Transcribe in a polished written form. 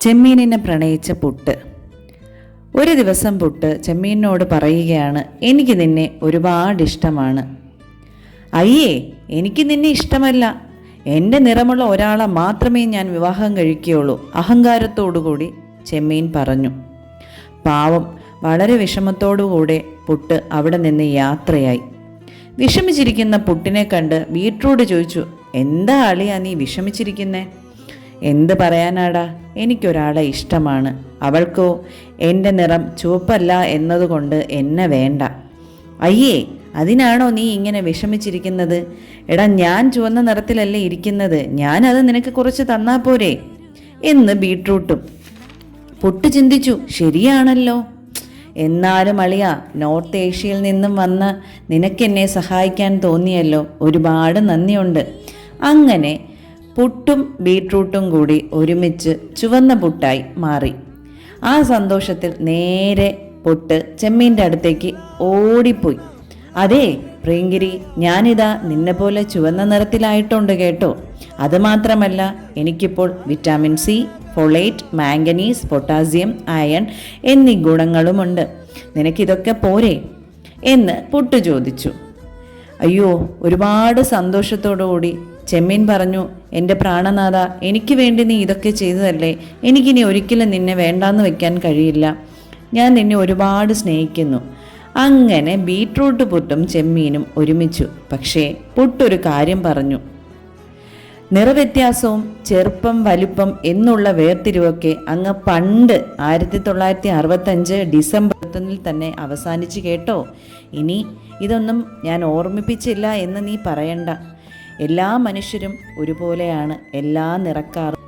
ചെമ്മീനിനെ പ്രണയിച്ച പുട്ട്. ഒരു ദിവസം പുട്ട് ചെമ്മീനോട് പറയുകയാണ്, എനിക്ക് നിന്നെ ഒരുപാട് ഇഷ്ടമാണ്. അയ്യേ, എനിക്ക് നിന്നെ ഇഷ്ടമല്ല, എൻ്റെ നിറമുള്ള ഒരാളെ മാത്രമേ ഞാൻ വിവാഹം കഴിക്കുകയുള്ളൂ, അഹങ്കാരത്തോടുകൂടി ചെമ്മീൻ പറഞ്ഞു. പാവം വളരെ വിഷമത്തോടുകൂടെ പുട്ട് അവിടെ നിന്ന് യാത്രയായി. വിഷമിച്ചിരിക്കുന്ന പുട്ടിനെ കണ്ട് ബീട്രൂട്ട് ചോദിച്ചു, എന്താ അളിയാ നീ വിഷമിച്ചിരിക്കുന്നേ? എന്ത് പറയാനാടാ, എനിക്കൊരാളെ ഇഷ്ടമാണ്, അവൾക്കോ എൻ്റെ നിറം ചുവപ്പല്ല എന്നതുകൊണ്ട് എന്നെ വേണ്ട. അയ്യേ, അതിനാണോ നീ ഇങ്ങനെ വിഷമിച്ചിരിക്കുന്നത്? എടാ, ഞാൻ ചുവന്ന നിറത്തിലല്ലേ ഇരിക്കുന്നത്, ഞാനത് നിനക്ക് കുറച്ച് തന്നാ പോരെ എന്ന് ബീട്രൂട്ടും. പുട്ട് ചിന്തിച്ചു, ശരിയാണല്ലോ. എന്നാലും അളിയ, നോർത്ത് ഏഷ്യയിൽ നിന്നും വന്ന് നിനക്കെന്നെ സഹായിക്കാൻ തോന്നിയല്ലോ, ഒരുപാട് നന്ദിയുണ്ട്. അങ്ങനെ പുട്ടും ബീട്രൂട്ടും കൂടി ഒരുമിച്ച് ചുവന്ന പുട്ടായി മാറി. ആ സന്തോഷത്തിൽ നേരെ പുട്ട് ചെമ്മീൻ്റെ അടുത്തേക്ക് ഓടിപ്പോയി. അതേ പ്രിയങ്കിരി, ഞാനിതാ നിന്നെപ്പോലെ ചുവന്ന നിറത്തിലായിട്ടുണ്ട് കേട്ടോ. അതുമാത്രമല്ല, എനിക്കിപ്പോൾ vitamin C, folate, manganese, potassium, iron എന്നീ ഗുണങ്ങളുമുണ്ട്. നിനക്കിതൊക്കെ പോരെ എന്ന് പുട്ട് ചോദിച്ചു. അയ്യോ, ഒരുപാട് സന്തോഷത്തോടുകൂടി ചെമ്മീൻ പറഞ്ഞു, എൻ്റെ പ്രാണനാഥ, എനിക്ക് വേണ്ടി നീ ഇതൊക്കെ ചെയ്തതല്ലേ, എനിക്കിനി ഒരിക്കലും നിന്നെ വേണ്ടാന്ന് വെക്കാൻ കഴിയില്ല, ഞാൻ നിന്നെ ഒരുപാട് സ്നേഹിക്കുന്നു. അങ്ങനെ ബീട്രൂട്ട് പുട്ടും ചെമ്മീനും ഒരുമിച്ചു. പക്ഷേ പുട്ടൊരു കാര്യം പറഞ്ഞു. നിറവ്യത്യാസവും ചെറുപ്പം വലുപ്പം എന്നുള്ള വേർതിരിവൊക്കെ അങ്ങ് പണ്ട് 1965 ഡിസംബർ 21 തന്നെ അവസാനിച്ച് കേട്ടോ. ഇനി ഇതൊന്നും ഞാൻ ഓർമ്മിപ്പിച്ചില്ല എന്ന് നീ പറയണ്ട. എല്ലാ മനുഷ്യരും ഒരുപോലെയാണ്, എല്ലാ നിറക്കാറും